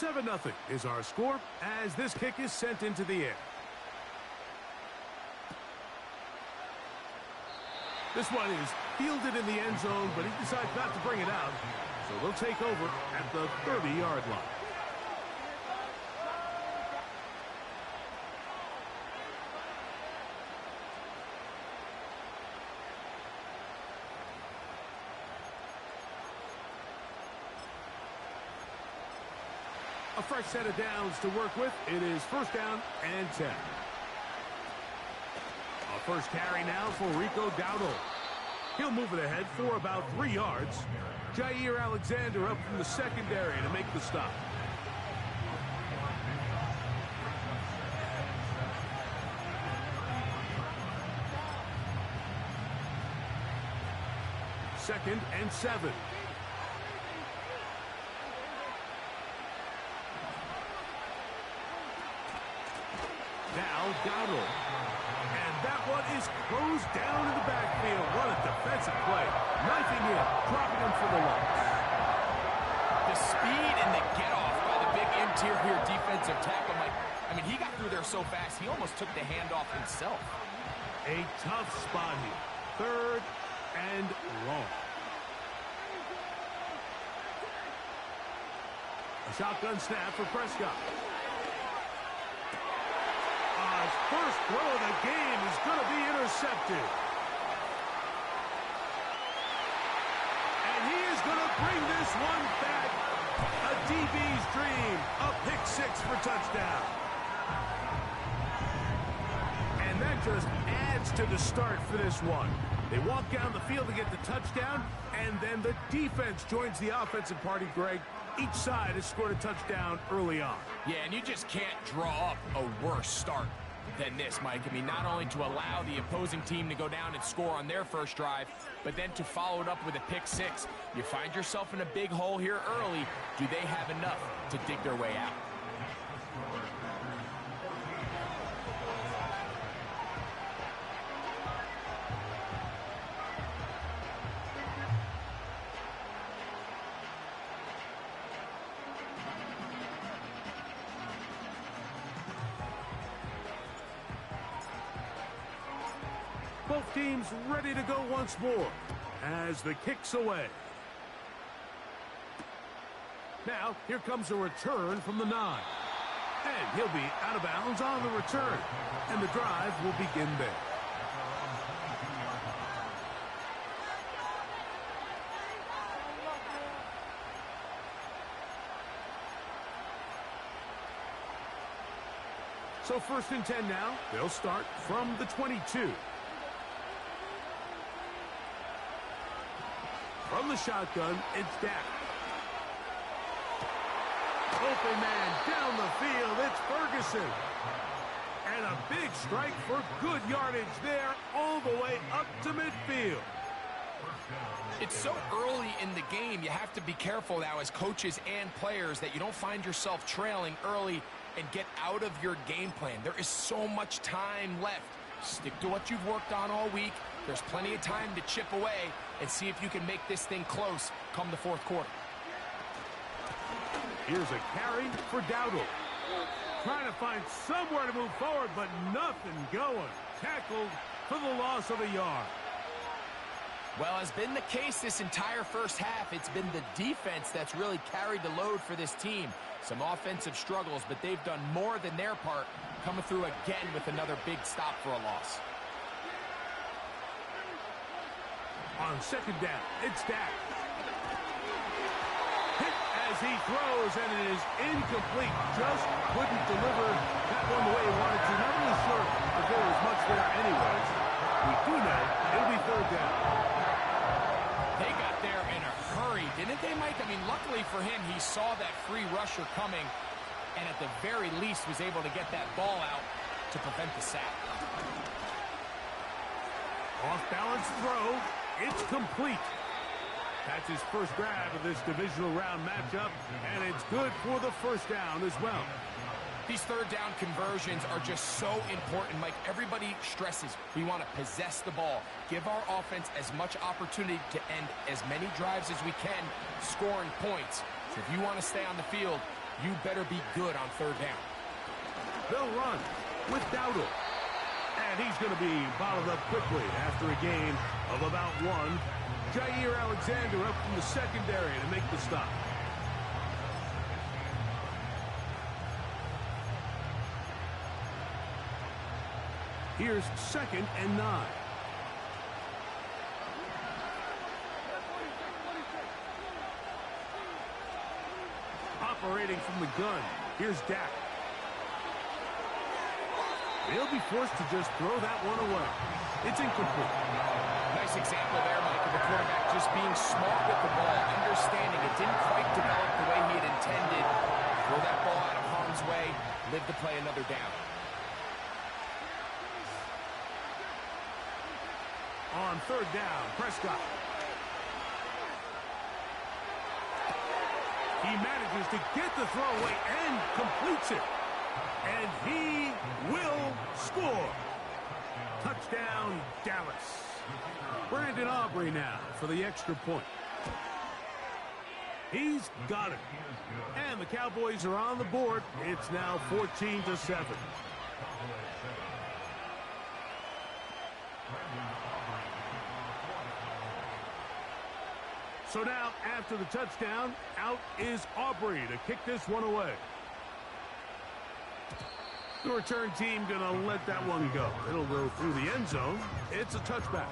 7-0 is our score as this kick is sent into the air. This one is fielded in the end zone, but he decides not to bring it out. So they'll take over at the 30-yard line. A fresh set of downs to work with. It is first down and 10. A first carry now for Rico Dowdle. He'll move it ahead for about 3 yards. Jair Alexander up from the secondary to make the stop. Second and 7. Now Dowdle. And that one is closed down in the backfield. What a defensive play. Knifing in, dropping him for the loss. The speed and the get-off by the big interior defensive tackle. I mean, he got through there so fast, he almost took the handoff himself. A tough spot here. Third and long. A shotgun snap for Prescott. His first throw of the game is going to be intercepted. And he is going to bring this one back. A DB's dream. A pick 6 for touchdown. And that just adds to the start for this one. They walk down the field to get the touchdown, and then the defense joins the offensive party, Greg. Each side has scored a touchdown early on. Yeah, and you just can't draw up a worse start than this, Mike. I mean, not only to allow the opposing team to go down and score on their first drive, but then to follow it up with a pick 6. You find yourself in a big hole here early. Do they have enough to dig their way out? Both teams ready to go once more as the kick's away. Now, here comes a return from the 9. And he'll be out of bounds on the return. And the drive will begin there. So first and 10 now. They'll start from the 22. From the shotgun, it's Dak. Open man down the field, it's Ferguson. And a big strike for good yardage there all the way up to midfield. It's so early in the game, you have to be careful now as coaches and players that you don't find yourself trailing early and get out of your game plan. There is so much time left. Stick to what you've worked on all week. There's plenty of time to chip away and see if you can make this thing close come the fourth quarter. Here's a carry for Dowdle. Trying to find somewhere to move forward, but nothing going. Tackled for the loss of a yard. Well, as been the case this entire first half, it's been the defense that's really carried the load for this team. Some offensive struggles, but they've done more than their part, coming through again with another big stop for a loss. On second down, it's Dak. Hit as he throws, and it is incomplete. Just couldn't deliver that one the way he wanted to. Not really sure if there was much there anyways. We do know it'll be third down. They got there in a hurry, didn't they, Mike? I mean, luckily for him, he saw that free rusher coming, and at the very least was able to get that ball out to prevent the sack. Off-balance throw. It's complete. That's his first grab of this divisional round matchup, and it's good for the first down as well. These third down conversions are just so important. Like everybody stresses, we want to possess the ball, give our offense as much opportunity to end as many drives as we can, scoring points. So if you want to stay on the field, you better be good on third down. They'll run with Dowdle. And he's going to be bottled up quickly after a gain of about 1. Jair Alexander up from the secondary to make the stop. Here's 2nd and 9. Operating from the gun, here's Dak. He'll be forced to just throw that one away. It's incomplete. Nice example there, Mike, of the quarterback just being smart with the ball, understanding it didn't quite develop the way he had intended. Throw that ball out of harm's way, live to play another down. On 3rd down, Prescott. He manages to get the throw away and completes it. And he will score. Touchdown, Dallas. Brandon Aubrey now for the extra point. He's got it. And the Cowboys are on the board. It's now 14-7. So now, after the touchdown, out is Aubrey to kick this one away. The return team going to let that one go. It'll go through the end zone. It's a touchback.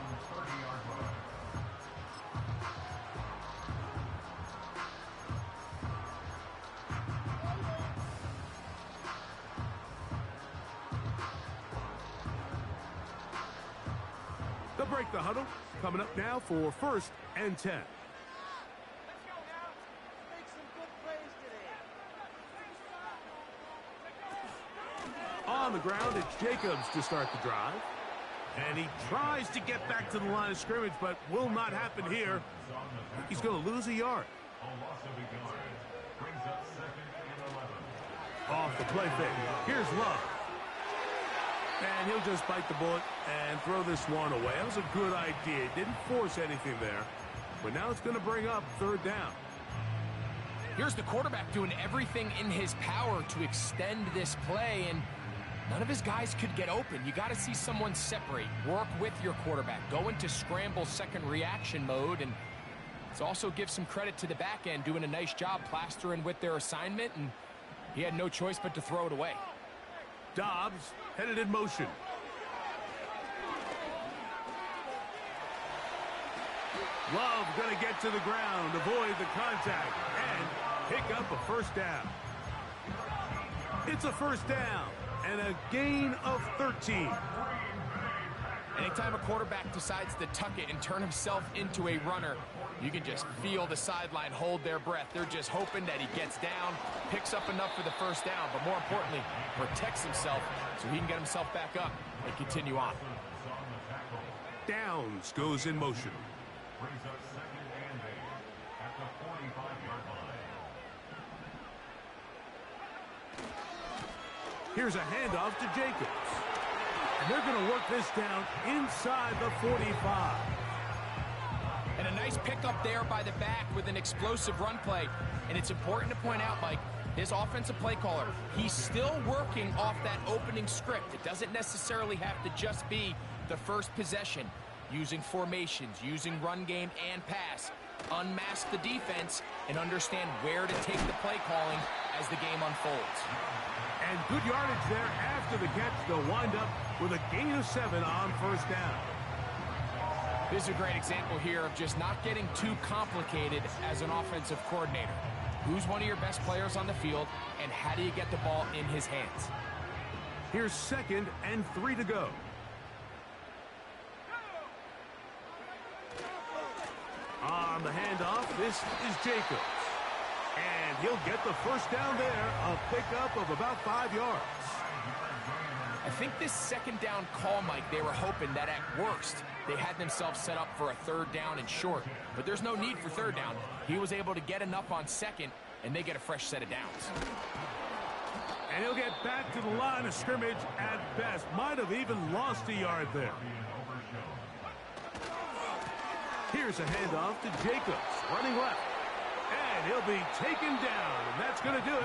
They'll break the huddle. Coming up now for 1st and 10. On the ground, it's Jacobs to start the drive. And he tries to get back to the line of scrimmage, but will not happen here. He's going to lose a yard. Off the play fake. Here's Love. And he'll just bite the bullet and throw this one away. That was a good idea. Didn't force anything there. But now it's going to bring up 3rd down. Here's the quarterback doing everything in his power to extend this play, and none of his guys could get open. You got to see someone separate, work with your quarterback, go into scramble second reaction mode, and let's also give some credit to the back end doing a nice job plastering with their assignment, and he had no choice but to throw it away. Dobbs headed in motion. Love going to get to the ground, avoid the contact, and pick up a 1st down. It's a 1st down and a gain of 13. Anytime a quarterback decides to tuck it and turn himself into a runner, you can just feel the sideline hold their breath. They're just hoping that he gets down, picks up enough for the 1st down, but more importantly, protects himself so he can get himself back up and continue on. Downs goes in motion. Here's a handoff to Jacobs. And they're going to work this down inside the 45. And a nice pickup there by the back with an explosive run play. And it's important to point out, Mike, this offensive play caller, he's still working off that opening script. It doesn't necessarily have to just be the first possession. Using formations, using run game and pass. Unmask the defense and understand where to take the play calling as the game unfolds. And good yardage there after the catch. They'll wind up with a gain of 7 on 1st down. This is a great example here of just not getting too complicated as an offensive coordinator. Who's one of your best players on the field, and how do you get the ball in his hands? Here's 2nd and 3 to go. On the handoff, this is Jacobs. And he'll get the 1st down there, a pickup of about 5 yards. I think this 2nd down call, Mike, they were hoping that at worst, they had themselves set up for a 3rd down and short. But there's no need for 3rd down. He was able to get enough on 2nd, and they get a fresh set of downs. And he'll get back to the line of scrimmage at best. Might have even lost a yard there. Here's a handoff to Jacobs, running left. And And he'll be taken down, and that's going to do it.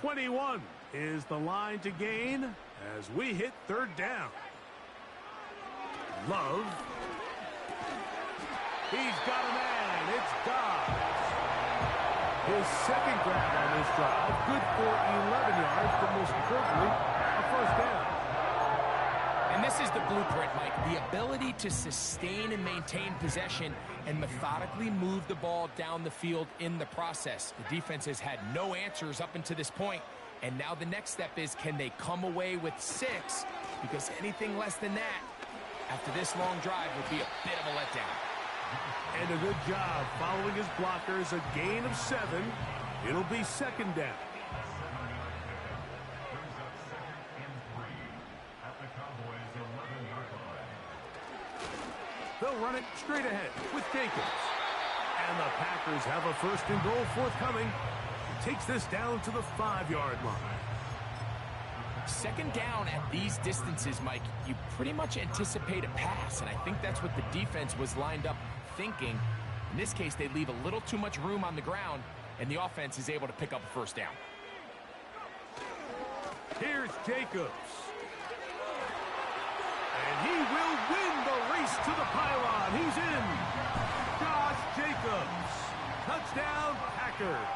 .21 is the line to gain as we hit third down. Love. He's got a man. It's Dobbs. His second grab on this drive. Good for 11 yards, but most importantly, a first down. And this is the blueprint, Mike. The ability to sustain and maintain possession and methodically move the ball down the field in the process. The defense has had no answers up until this point, and now the next step is, can they come away with 6? Because anything less than that, after this long drive, would be a bit of a letdown. And a good job following his blockers, a gain of 7. It'll be second down. They'll run it straight ahead with Jacobs. And the Packers have a first and goal forthcoming. He takes this down to the 5-yard line. Second down at these distances, Mike, you pretty much anticipate a pass, and I think that's what the defense was lined up thinking. In this case, they leave a little too much room on the ground, and the offense is able to pick up a first down. Here's Jacobs. And he will win the race to the pylon. He's in. Josh Jacobs. Touchdown, Packers.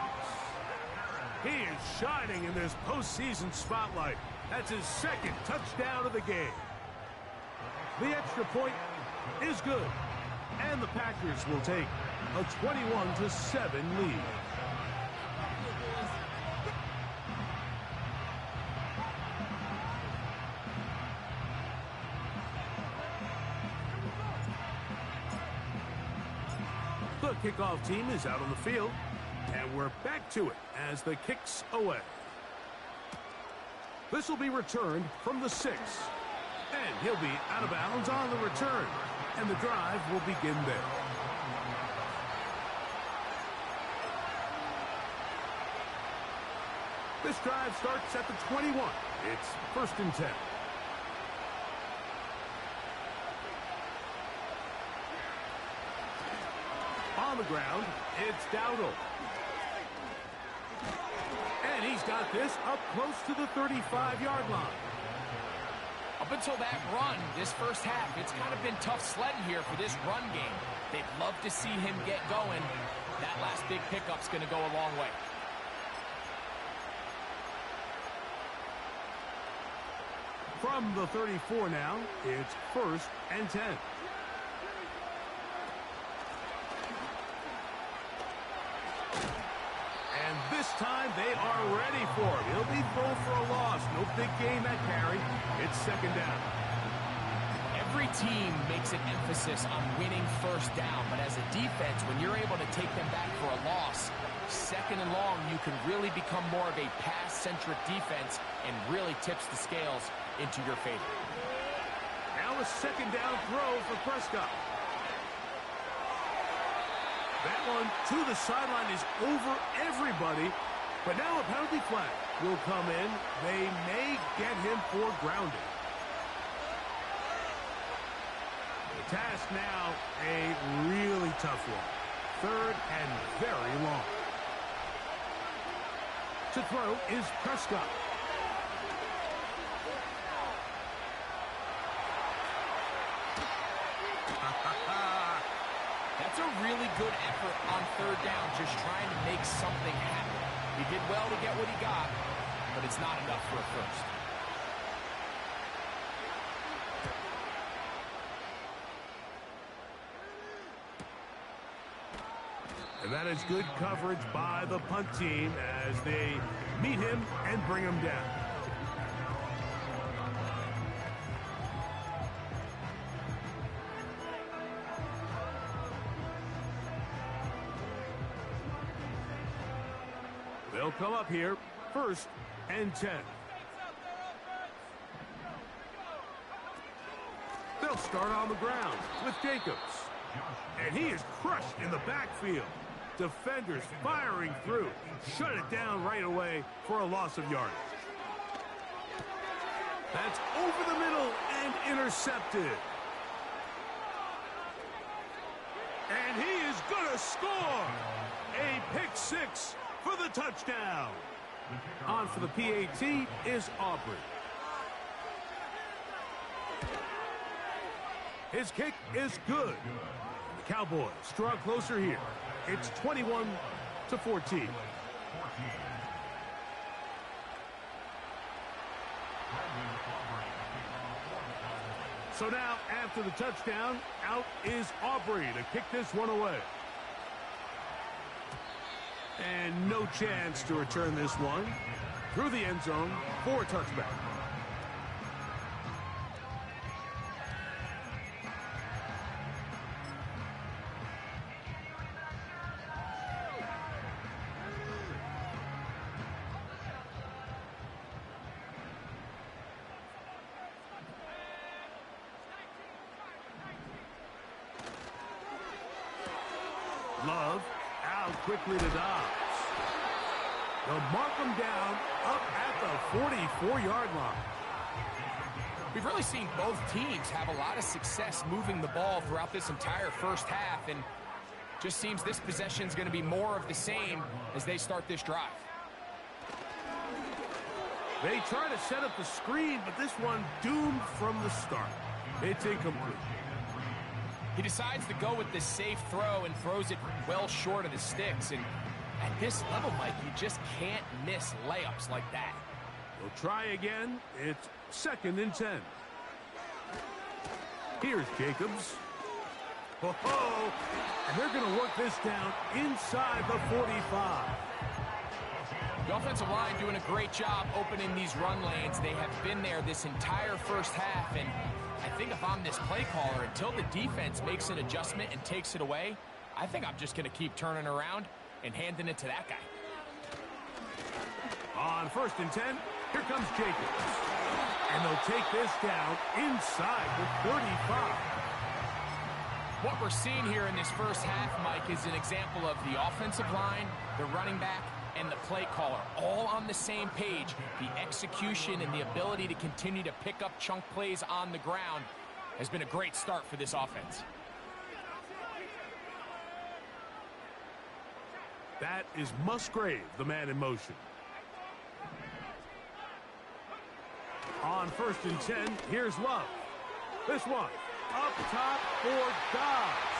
He is shining in this postseason spotlight. That's his second touchdown of the game. The extra point is good. And the Packers will take a 21-7 lead. The kickoff team is out on the field, and we're back to it as the kick's away. This will be returned from the 6, and he'll be out of bounds on the return, and the drive will begin there. This drive starts at the 21. It's first and 10. On the ground, it's Dowdle. And he's got this up close to the 35-yard line. Up until that run, this first half, it's kind of been tough sledding here for this run game. They'd love to see him get going. That last big pickup's going to go a long way. From the 34 now, it's first and 10. And this time they are ready for him. He'll be thrown for a loss. No big gain that carry. It's second down. Every team makes an emphasis on winning first down, but as a defense, when you're able to take them back for a loss, second and long, you can really become more of a pass-centric defense and really tips the scales into your favor. Now a second down throw for Prescott. That one to the sideline is over everybody, but now a penalty flag will come in. They may get him for grounding. The task now, a really tough one. Third and very long. To throw is Prescott. That's a really good effort on third down, just trying to make something happen. He did well to get what he got, but it's not enough for a first. And that is good coverage by the punt team as they meet him and bring him down. They'll come up here, first and 10. They'll start on the ground with Jacobs. And he is crushed in the backfield. Defenders firing through. Shut it down right away for a loss of yardage. That's over the middle and intercepted. And he is going to score. A pick six for the touchdown. On for the PAT is Aubrey. His kick is good. The Cowboys draw closer here. It's 21-14. So now, after the touchdown, out is Aubrey to kick this one away. And no chance to return this one through the end zone for a touchback. Love out quickly to Dobbs. They'll mark him down up at the 44-yard line. We've really seen both teams have a lot of success moving the ball throughout this entire first half, and just seems this possession is going to be more of the same as they start this drive. They try to set up the screen, but this one doomed from the start. It's incomplete. He decides to go with this safe throw and throws it well short of the sticks. And at this level, Mike, you just can't miss layups like that. They'll try again. It's 2nd and 10. Here's Jacobs. Oh, and they're going to work this down inside the 45. The offensive line doing a great job opening these run lanes. They have been there this entire first half, and I think if I'm this play caller, until the defense makes an adjustment and takes it away, I think I'm just going to keep turning around and handing it to that guy. On 1st and 10, here comes Jacobs. And they'll take this down inside the 35. What we're seeing here in this first half, Mike, is an example of the offensive line, the running back, and the play caller all on the same page. The execution and the ability to continue to pick up chunk plays on the ground has been a great start for this offense. That is Musgrave, the man in motion. On 1st and 10, here's Love. This one up top for Dobbs.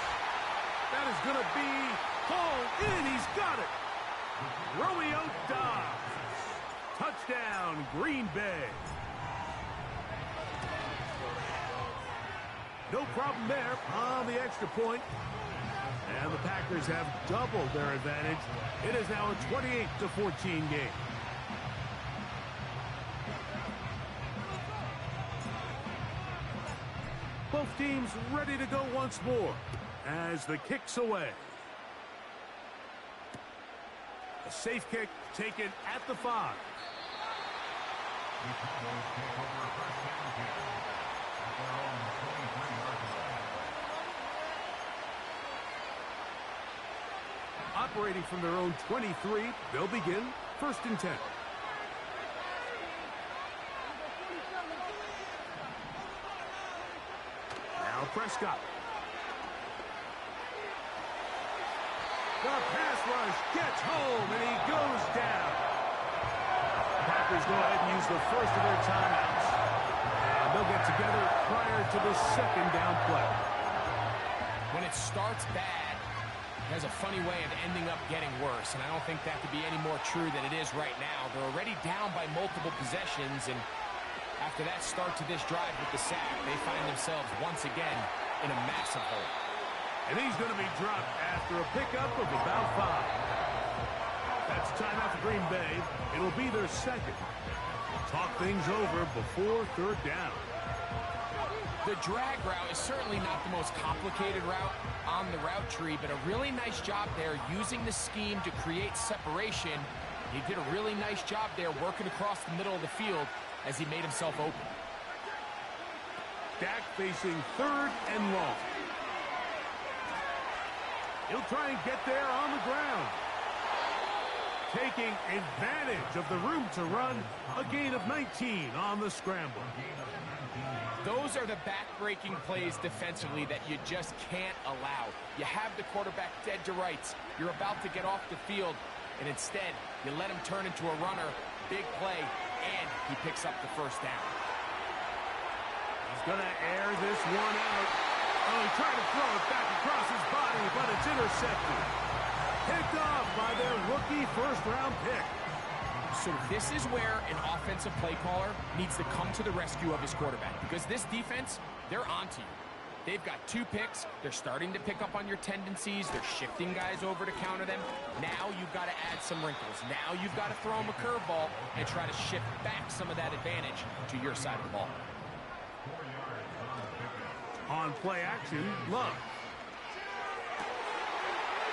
That is going to be hauled in. He's got it. Romeo Dobbs. Touchdown, Green Bay. No problem there on the extra point. And the Packers have doubled their advantage. It is now a 28-14 game. Both teams ready to go once more as the kick's away. A safe kick taken at the 5. Operating from their own 23, they'll begin 1st and 10. Now Prescott. The pass rush gets home, and he goes down. Packers go ahead and use the first of their timeouts. And they'll get together prior to the 2nd down play. When it starts bad, it has a funny way of ending up getting worse, and I don't think that could be any more true than it is right now. They're already down by multiple possessions, and after that start to this drive with the sack, they find themselves once again in a massive hole. And he's going to be dropped after a pickup of about 5. That's timeout for Green Bay. It'll be their 2nd. Talk things over before 3rd down. The drag route is certainly not the most complicated route on the route tree, but a really nice job there using the scheme to create separation. He did a really nice job there working across the middle of the field as he made himself open. Dak facing 3rd and long. He'll try and get there on the ground. Taking advantage of the room to run, a gain of 19 on the scramble. Those are the back-breaking plays defensively that you just can't allow. You have the quarterback dead to rights. You're about to get off the field, and instead, you let him turn into a runner, big play, and he picks up the first down. He's going to air this one out. Oh, he tried to throw it back across his body, but it's intercepted. Picked off by their rookie first-round pick. So this is where an offensive play caller needs to come to the rescue of his quarterback, because this defense, they're onto you. They've got 2 picks. They're starting to pick up on your tendencies. They're shifting guys over to counter them. Now you've got to add some wrinkles. Now you've got to throw them a curveball and try to shift back some of that advantage to your side of the ball. On play action, Love.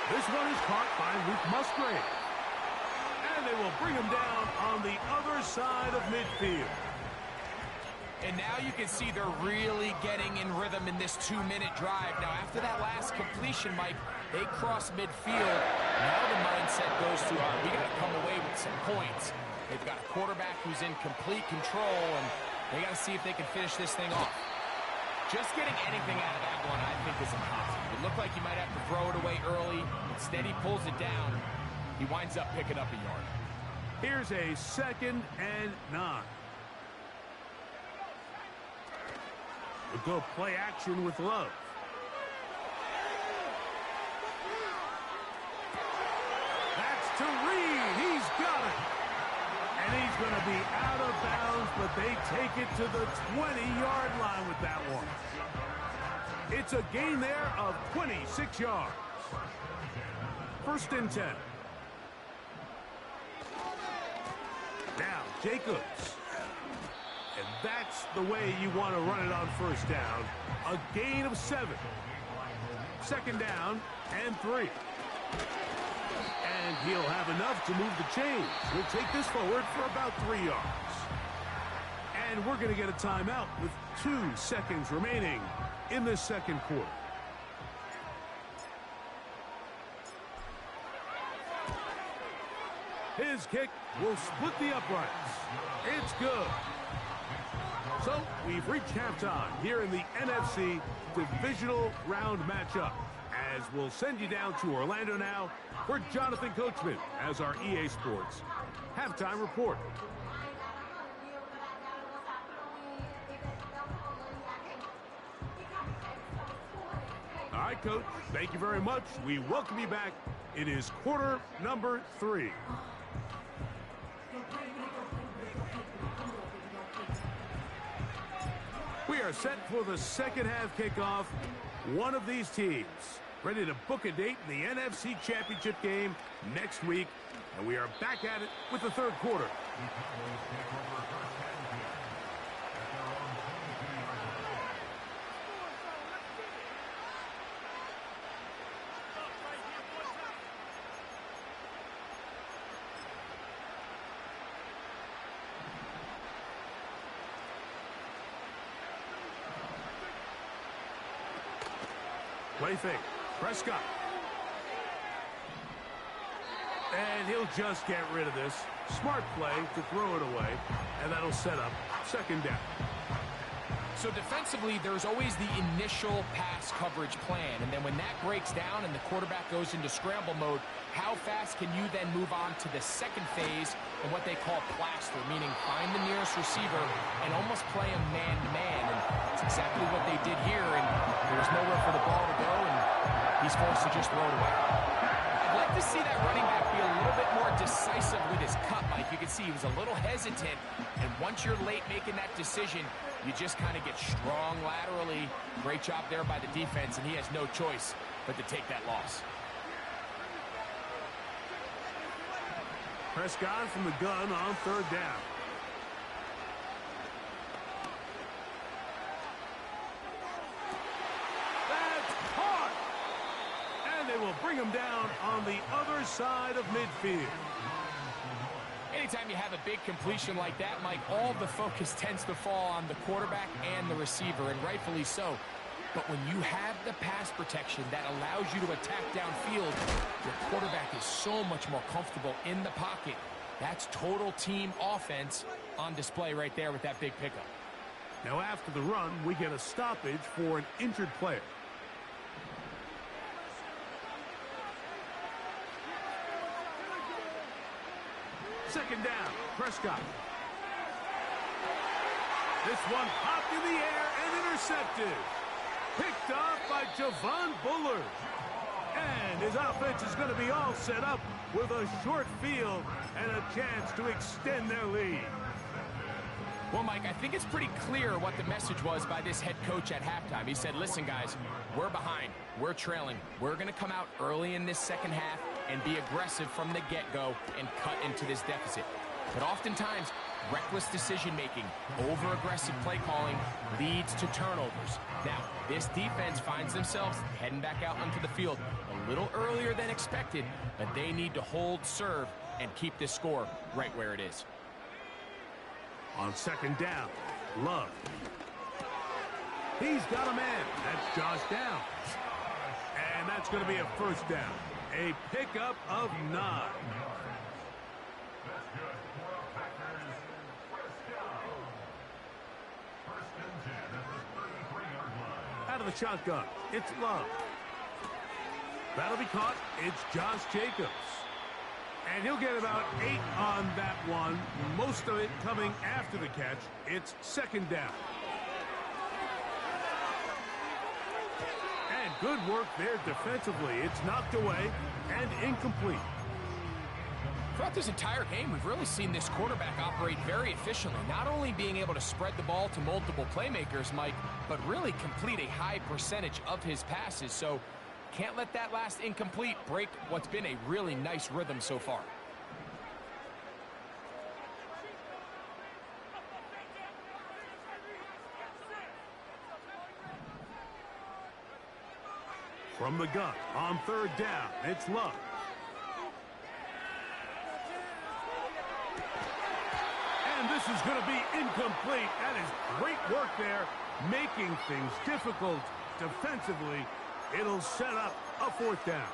This one is caught by Luke Musgrave. And they will bring him down on the other side of midfield. And now you can see they're really getting in rhythm in this 2-minute drive. Now, after that last completion, Mike, they cross midfield. Now the mindset goes to, we got to come away with some points. They've got a quarterback who's in complete control, and they got to see if they can finish this thing off. Just getting anything out of that one, I think, is impossible. It looked like he might have to throw it away early. Instead, he pulls it down. He winds up picking up a yard. Here's a 2nd and 9. We'll go play action with Love. That's to Reed. He's got it. And he's going to be out of bounds, but they take it to the 20-yard line with that one. It's a gain there of 26 yards. 1st and 10. Now, Jacobs. And that's the way you want to run it on 1st down. A gain of 7. 2nd down and 3. And he'll have enough to move the chains. He'll take this forward for about 3 yards. And we're going to get a timeout with 2 seconds remaining in this 2nd quarter. His kick will split the uprights. It's good. So we've reached halftime here in the NFC Divisional Round matchup, as we'll send you down to Orlando now for Jonathan Coachman as our EA Sports halftime report. All right, Coach, thank you very much. We welcome you back. It is quarter number 3. We are set for the 2nd half kickoff. One of these teams ready to book a date in the NFC Championship game next week. And we are back at it with the 3rd quarter. Play fake. Prescott. And he'll just get rid of this. Smart play to throw it away. And that'll set up 2nd down. So defensively, there's always the initial pass coverage plan. And then when that breaks down and the quarterback goes into scramble mode, how fast can you then move on to the 2nd phase and what they call plaster, meaning find the nearest receiver and almost play him man-to-man. And that's exactly what they did here. And there was nowhere for the ball to go, and he's forced to just throw it away. I'd like to see that running back be a little bit more decisive with his cut, Mike. You can see he was a little hesitant, and once you're late making that decision, you just kind of get strong laterally. Great job there by the defense, and he has no choice but to take that loss. Prescott from the gun on 3rd down. That's caught! And they will bring him down on the other side of midfield. Anytime you have a big completion like that, Mike, all the focus tends to fall on the quarterback and the receiver, and rightfully so. But when you have the pass protection that allows you to attack downfield, your quarterback is so much more comfortable in the pocket. That's total team offense on display right there with that big pickup. Now after the run, we get a stoppage for an injured player. Second down, Prescott. This one popped in the air and intercepted. Picked off by Javon Bullard. And his offense is going to be all set up with a short field and a chance to extend their lead. Well, Mike, I think it's pretty clear what the message was by this head coach at halftime. He said, listen, guys, we're behind. We're trailing. We're going to come out early in this second half and be aggressive from the get-go and cut into this deficit. But oftentimes, reckless decision-making, over-aggressive play calling leads to turnovers. Now, this defense finds themselves heading back out onto the field a little earlier than expected, but they need to hold serve and keep this score right where it is. On second down, Love. He's got a man. That's Josh Downs. And that's going to be a first down. A pickup of 9. Out of the shotgun, it's Love. That'll be caught. It's Josh Jacobs. And he'll get about 8 on that one. Most of it coming after the catch. It's second down. And good work there defensively. It's knocked away and incomplete. Throughout this entire game, we've really seen this quarterback operate very efficiently, not only being able to spread the ball to multiple playmakers, Mike, but really complete a high percentage of his passes. So can't let that last incomplete break what's been a really nice rhythm so far. From the gun, on third down, it's Love. And this is going to be incomplete. That is great work there, making things difficult defensively. It'll set up a fourth down.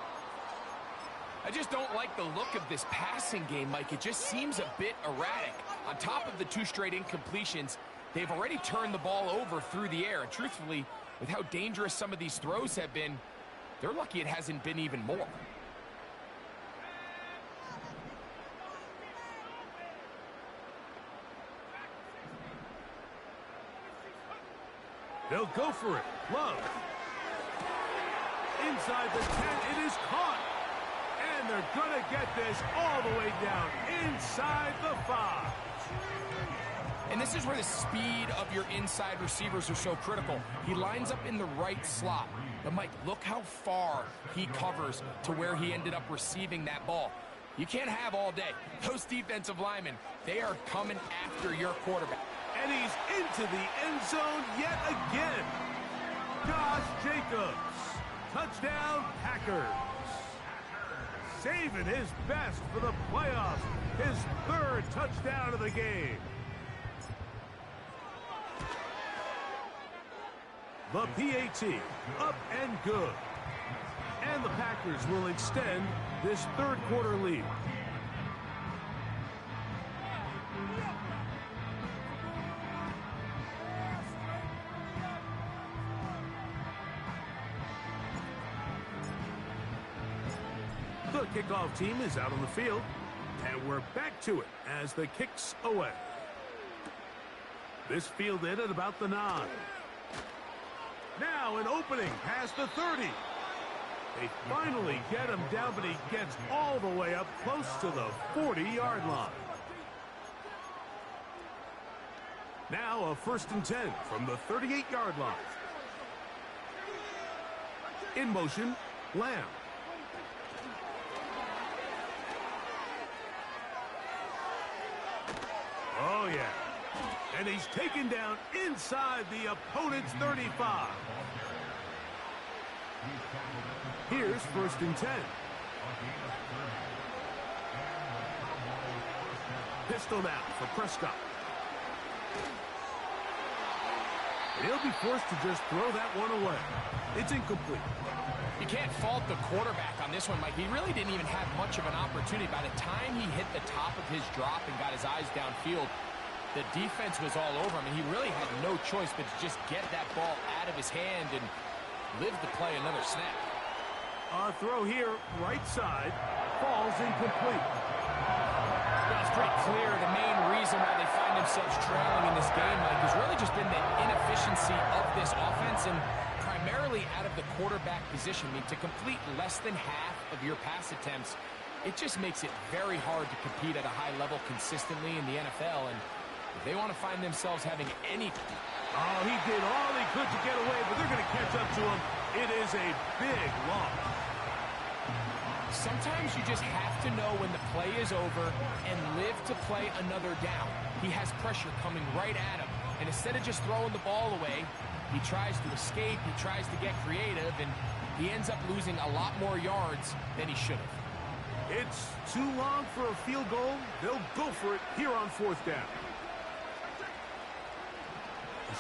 I just don't like the look of this passing game, Mike. It just seems a bit erratic. On top of the 2 straight incompletions, they've already turned the ball over through the air. And truthfully, with how dangerous some of these throws have been, they're lucky it hasn't been even more. They'll go for it. Love. Inside the 10, it is caught. And they're going to get this all the way down inside the 5. And this is where the speed of your inside receivers are so critical. He lines up in the right slot. But, Mike, look how far he covers to where he ended up receiving that ball. You can't have all day. Those defensive linemen, they are coming after your quarterback. And he's into the end zone yet again. Josh Jacobs. Touchdown, Packers. Saving his best for the playoffs. His 3rd touchdown of the game. The PAT, up and good. And the Packers will extend this 3rd quarter lead. The kickoff team is out on the field, and we're back to it as the kick's away. This fielded at about the 9. Now an opening past the 30. They finally get him down, but he gets all the way up close to the 40-yard line. Now a 1st and 10 from the 38-yard line. In motion, Lamb. Oh, yeah. And he's taken down inside the opponent's 35. Here's 1st and 10. Pistol now for Prescott. And he'll be forced to just throw that one away. It's incomplete. You can't fault the quarterback on this one, Mike. He really didn't even have much of an opportunity. By the time he hit the top of his drop and got his eyes downfield, the defense was all over him, and he really had no choice but to just get that ball out of his hand and live to play another snap. Throw here, right side, falls incomplete. Well, it's pretty clear the main reason why they find themselves trailing in this game, Mike, has really just been the inefficiency of this offense and primarily out of the quarterback position. I mean, to complete less than half of your pass attempts, it just makes it very hard to compete at a high level consistently in the NFL. And if they want to find themselves having any... Oh, he did all he could to get away, but they're going to catch up to him. It is a big loss. Sometimes you just have to know when the play is over and live to play another down. He has pressure coming right at him, and instead of just throwing the ball away, he tries to escape, he tries to get creative, and he ends up losing a lot more yards than he should have. It's too long for a field goal. They'll go for it here on 4th down.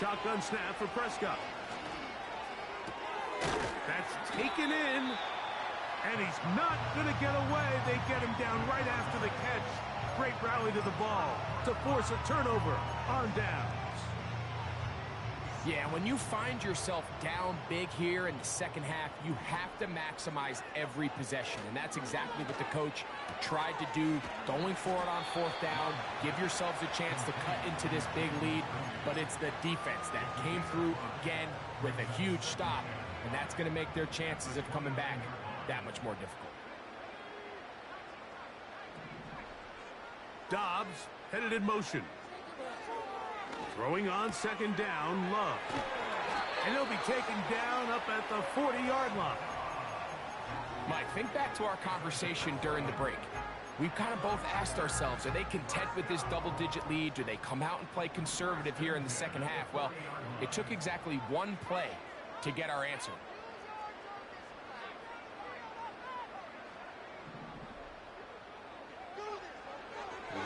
Shotgun snap for Prescott. That's taken in, and he's not going to get away. They get him down right after the catch. Great rally to the ball to force a turnover on downs. Yeah, when you find yourself down big here in the second half, you have to maximize every possession, and that's exactly what the coach tried to do, going for it on 4th down. Give yourselves a chance to cut into this big lead, but it's the defense that came through again with a huge stop, and that's going to make their chances of coming back that much more difficult. Dobbs headed in motion. Throwing on 2nd down, Love. And he'll be taken down up at the 40-yard line. Mike, think back to our conversation during the break. We've kind of both asked ourselves, are they content with this double-digit lead? Do they come out and play conservative here in the second half? Well, it took exactly one play to get our answer.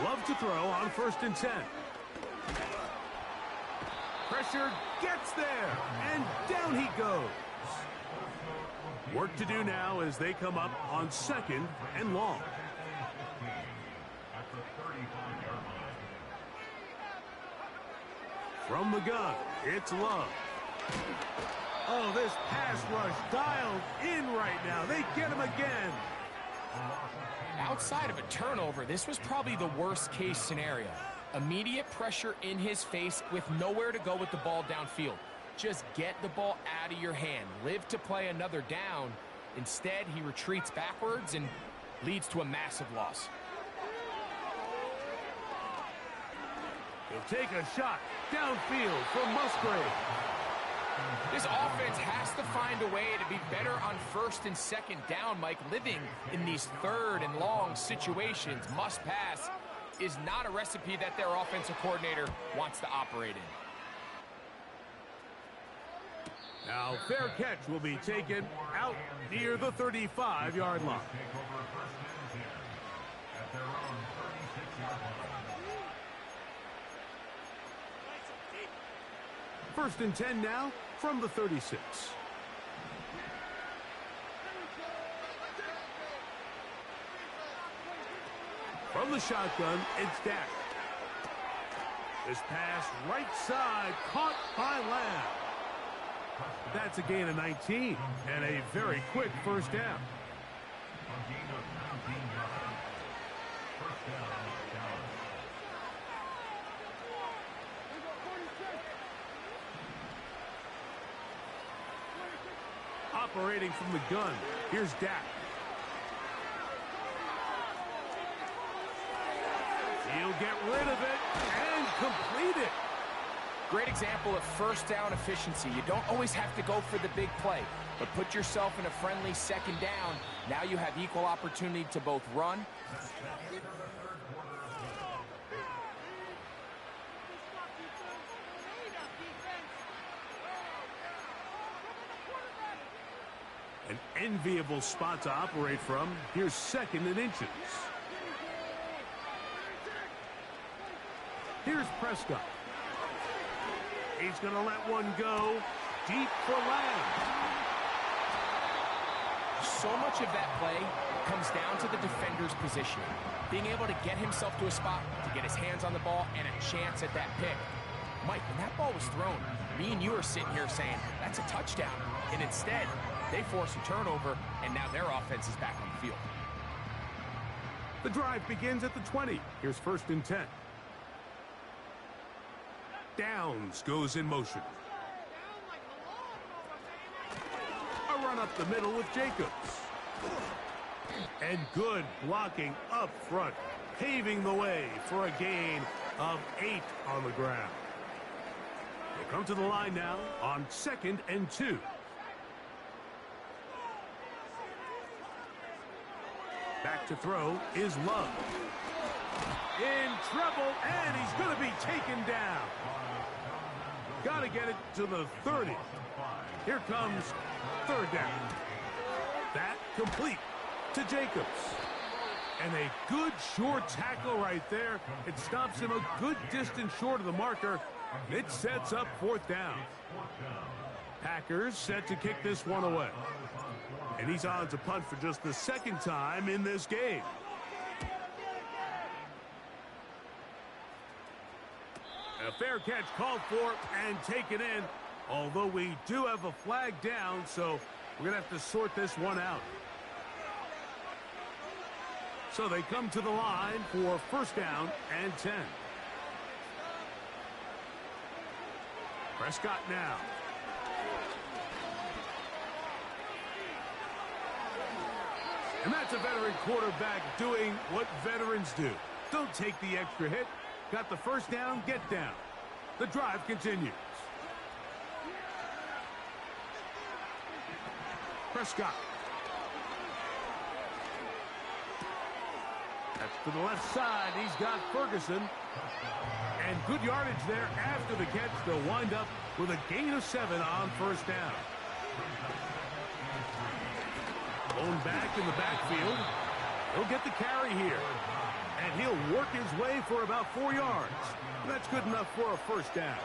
Love to throw on 1st and 10. Pressure gets there, and down he goes. Work to do now as they come up on 2nd and long. From the gun, it's Love. Oh, this pass rush dialed in right now. They get him again. Outside of a turnover, this was probably the worst-case scenario. Immediate pressure in his face with nowhere to go with the ball downfield. Just get the ball out of your hand. Live to play another down. Instead, he retreats backwards and leads to a massive loss. He'll take a shot downfield for Musgrave. This offense has to find a way to be better on 1st and 2nd down, Mike. Living in these 3rd and long situations, must pass, is not a recipe that their offensive coordinator wants to operate in. Now, fair catch will be taken out near the 35-yard line. First and 10 now from the 36. From the shotgun, it's Dak. This pass right side caught by Lamb. That's a gain of 19 and a very quick 1st down. Operating from the gun, here's Dak. He'll get rid of it and complete it. Great example of 1st down efficiency. You don't always have to go for the big play, but put yourself in a friendly 2nd down. Now you have equal opportunity to both run. An enviable spot to operate from. Here's 2nd and inches. Here's Prescott. He's going to let one go deep for Lamb. So much of that play comes down to the defender's position. Being able to get himself to a spot, to get his hands on the ball, and a chance at that pick. Mike, when that ball was thrown, me and you are sitting here saying, that's a touchdown. And instead, they force a turnover, and now their offense is back on the field. The drive begins at the 20. Here's 1st and 10. Downs goes in motion. A run up the middle with Jacobs. And good blocking up front, paving the way for a gain of 8 on the ground. They'll come to the line now on 2nd and 2. Back to throw is Love. In trouble, and he's going to be taken down. Got to get it to the 30. Here comes 3rd down. That complete to Jacobs. And a good short tackle right there. It stops him a good distance short of the marker. It sets up 4th down. Packers set to kick this one away. And he's on to punt for just the 2nd time in this game. A fair catch called for and taken in. Although we do have a flag down, so we're going to have to sort this one out. So they come to the line for 1st down and 10. Prescott now. And that's a veteran quarterback doing what veterans do. Don't take the extra hit. Got the 1st down, get down. The drive continues. Prescott. That's to the left side. He's got Ferguson. And good yardage there after the catch. They'll wind up with a gain of 7 on 1st down. Bone back in the backfield. He'll get the carry here. And he'll work his way for about 4 yards. That's good enough for a 1st down.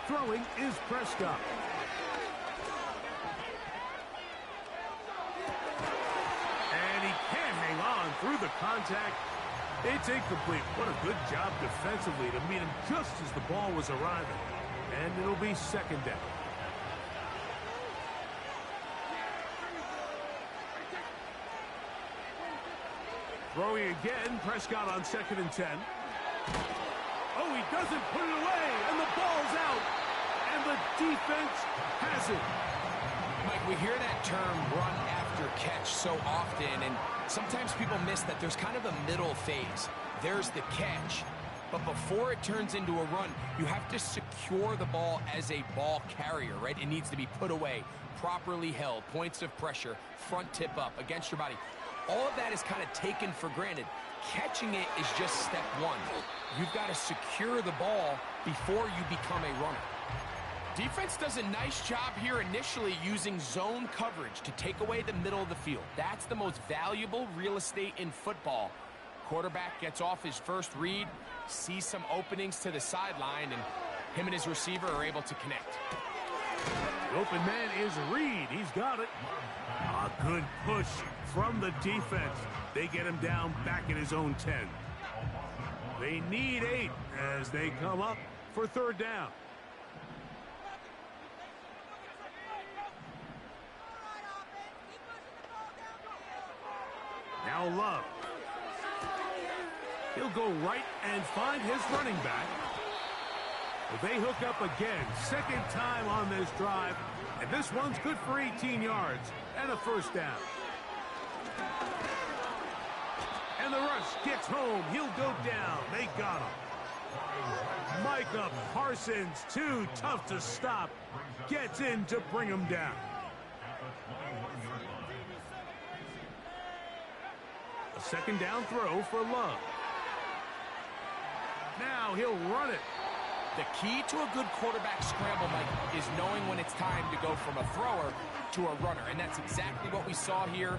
Throwing is Prescott. And he can't hang on through the contact. It's incomplete. What a good job defensively to meet him just as the ball was arriving. And it'll be 2nd down. Throwing again, Prescott on 2nd and 10. Oh, he doesn't put it away, and the ball's out. And the defense has it. Mike, we hear that term run after catch so often, and sometimes people miss that there's kind of a middle phase. There's the catch, but before it turns into a run, you have to secure the ball as a ball carrier, right? It needs to be put away, properly held, points of pressure, front tip up against your body. All of that is kind of taken for granted. Catching it is just step 1. You've got to secure the ball before you become a runner. Defense does a nice job here initially using zone coverage to take away the middle of the field. That's the most valuable real estate in football. Quarterback gets off his first read, sees some openings to the sideline, and him and his receiver are able to connect. The open man is Reed. He's got it. A good push from the defense. They get him down back at his own 10. They need 8 as they come up for 3rd down. Now Love. He'll go right and find his running back. They hook up again. 2nd time on this drive. And this one's good for 18 yards and a 1st down. And the rush gets home. He'll go down. They got him. Micah Parsons, too tough to stop, gets in to bring him down. A Second down throw for Love. Now he'll run it. The key to a good quarterback scramble, Mike, is knowing when it's time to go from a thrower to a runner. And that's exactly what we saw here.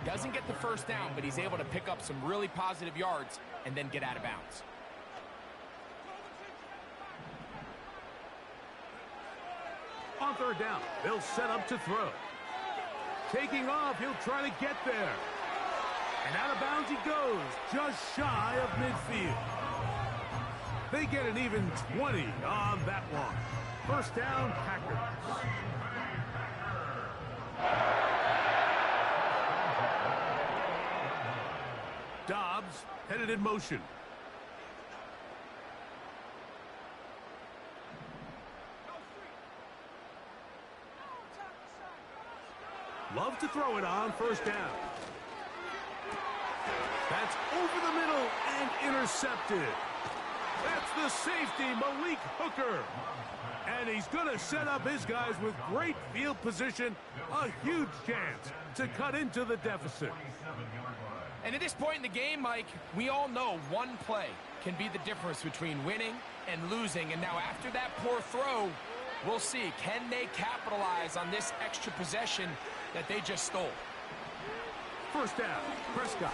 Doesn't get the first down, but he's able to pick up some really positive yards and then get out of bounds. On third down, they'll set up to throw. Taking off, he'll try to get there. And out of bounds he goes, just shy of midfield. They get an even 20 on that one. First down, Packers. Dobbs headed in motion. Love to throw it on first down. That's over the middle and intercepted. That's the safety, Malik Hooker. And he's going to set up his guys with great field position. A huge chance to cut into the deficit. And at this point in the game, Mike, we all know one play can be the difference between winning and losing. And now after that poor throw, we'll see, can they capitalize on this extra possession that they just stole? First down, Prescott.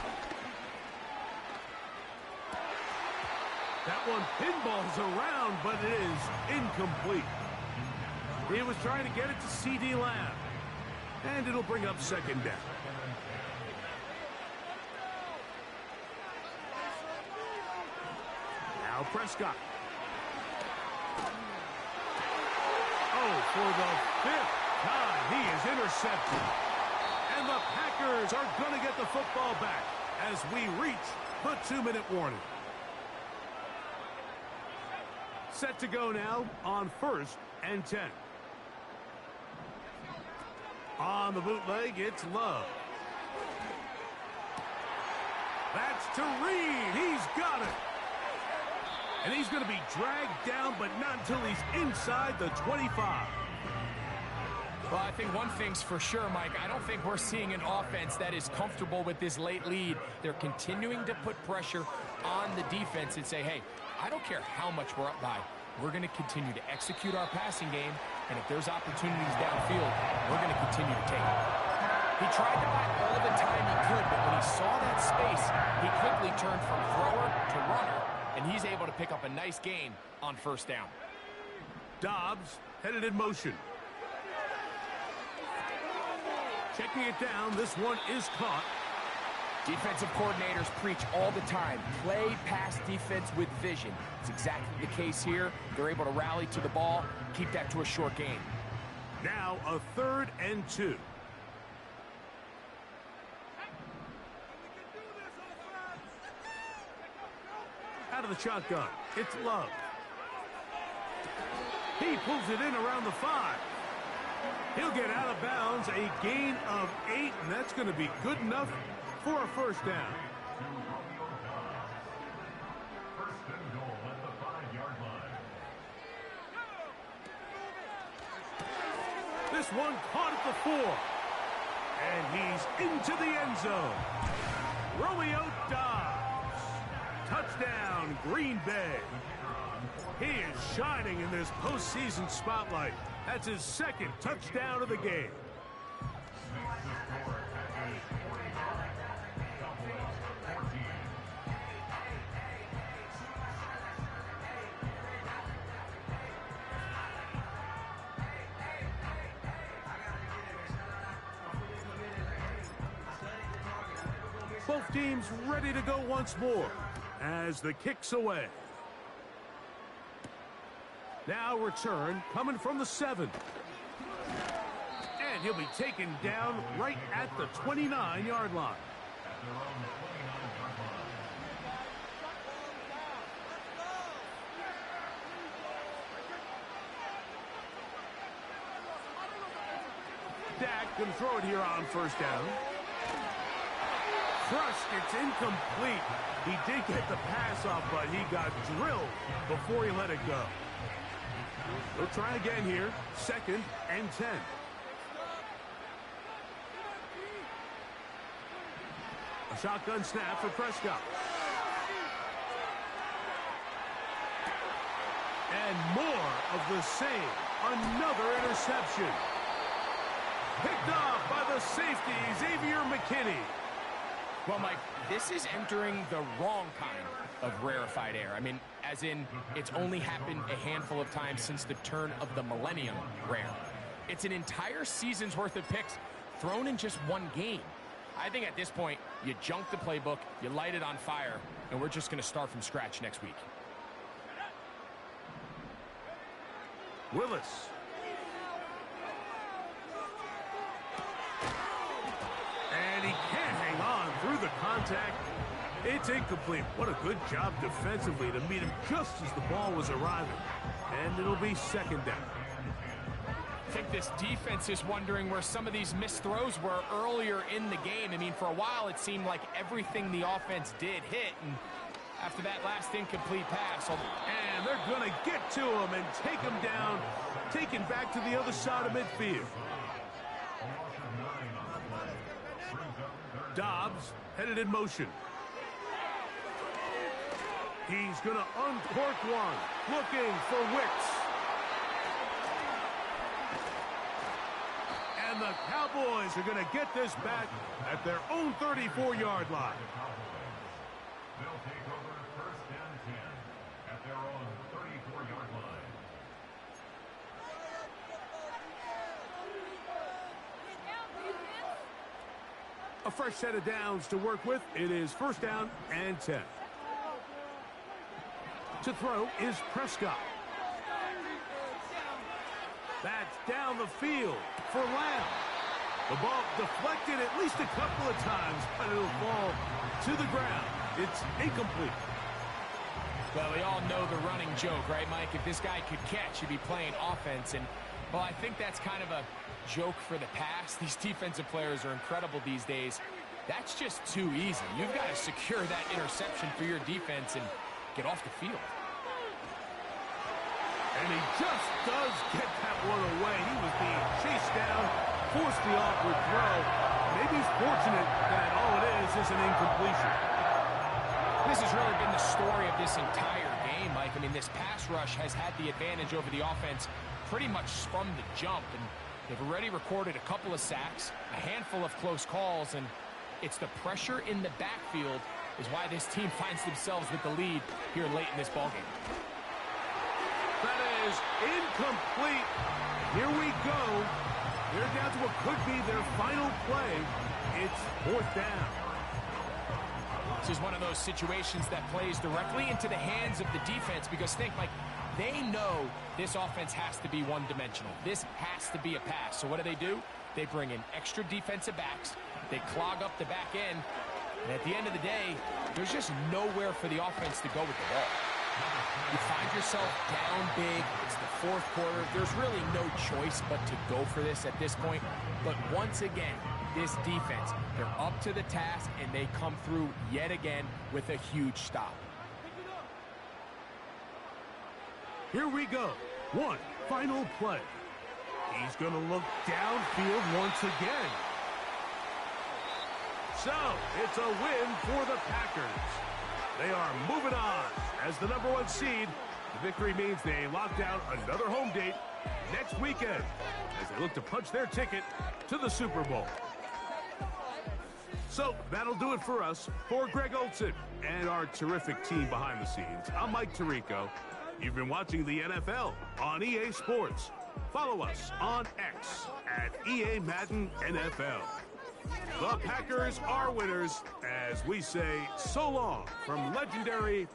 That one pinballs around, but it is incomplete. He was trying to get it to C.D. Lamb. And it'll bring up second down. Now Prescott. Oh, for the fifth time, he is intercepted. And the Packers are going to get the football back as we reach the 2-minute warning. Set to go now on 1st and 10. On the bootleg, it's Love. That's to Reed. He's got it. And he's going to be dragged down, but not until he's inside the 25. Well, I think one thing's for sure, Mike. I don't think we're seeing an offense that is comfortable with this late lead. They're continuing to put pressure on the defense and say, hey, I don't care how much we're up by. We're going to continue to execute our passing game, and if there's opportunities downfield, we're going to continue to take it. He tried to buy all the time he could, but when he saw that space, he quickly turned from thrower to runner, and he's able to pick up a nice gain on first down. Dobbs headed in motion. Checking it down, this one is caught. Defensive coordinators preach all the time, play pass defense with vision. It's exactly the case here. They're able to rally to the ball, keep that to a short gain. Now a 3rd and 2. Out of the shotgun, it's Love. He pulls it in around the 5. He'll get out of bounds, a gain of 8, and that's going to be good enough for a first down. This one caught at the 4. And he's into the end zone. Romeo Dobbs. Touchdown, Green Bay. He is shining in this postseason spotlight. That's his 2nd touchdown of the game. Both teams ready to go once more as the kick's away. Now return coming from the 7. And he'll be taken down right at the 29-yard line. Dak can throw it here on first down. Crushed, it's incomplete. He did get the pass off, but he got drilled before he let it go. They'll try again here, 2nd and 10. A Shotgun snap for Prescott. And more of the same. Another interception. Picked off by the safety, Xavier McKinney. Well, Mike, this is entering the wrong kind of rarefied air. I mean, as in, it's only happened a handful of times since the turn of the millennium rare. It's an entire season's worth of picks thrown in just one game. I think at this point, you junk the playbook, you light it on fire, and we're just going to start from scratch next week. Willis. And he can't hang on through the contact. It's incomplete. What a good job defensively to meet him just as the ball was arriving. And it'll be second down. I think this defense is wondering where some of these missed throws were earlier in the game. I mean, for a while, it seemed like everything the offense did hit. And after that last incomplete pass. And they're going to get to him and take him down, taken back to the other side of midfield. Dobbs headed in motion. He's going to uncork one, looking for Wicks. And the Cowboys are going to get this back at their own 34-yard line. They'll take over first and 10 at their own 34-yard line. A fresh set of downs to work with. It is first down and 10. To throw is Prescott. That's down the field for Lamb. The ball deflected at least a couple of times, but it'll fall to the ground. It's incomplete. Well, we all know the running joke, right, Mike? If this guy could catch, he'd be playing offense. And, well, I think that's kind of a joke for the past. These defensive players are incredible these days. That's just too easy. You've got to secure that interception for your defense and get off the field. And he just does get that one away. He was being chased down, forced the awkward throw. Maybe he's fortunate that all it is an incompletion. This has really been the story of this entire game, Mike. I mean, this pass rush has had the advantage over the offense pretty much from the jump. And they've already recorded a couple of sacks, a handful of close calls, and it's the pressure in the backfield is why this team finds themselves with the lead here late in this ballgame. That is incomplete. Here we go. They're down to what could be their final play. It's fourth down. This is one of those situations that plays directly into the hands of the defense because think, like, they know this offense has to be one-dimensional. This has to be a pass. So what do? They bring in extra defensive backs. They clog up the back end. And at the end of the day, there's just nowhere for the offense to go with the ball. You find yourself down big. It's the fourth quarter. There's really no choice but to go for this at this point. But once again, this defense, they're up to the task, and they come through yet again with a huge stop. Here we go. One final play. He's going to look downfield once again. So, it's a win for the Packers. They are moving on as the #1 seed. The victory means they lock down another home date next weekend as they look to punch their ticket to the Super Bowl. So that'll do it for us. For Greg Olsen and our terrific team behind the scenes, I'm Mike Tirico. You've been watching the NFL on EA Sports. Follow us on X at EA Madden NFL. The Packers are winners as we say so long from legendary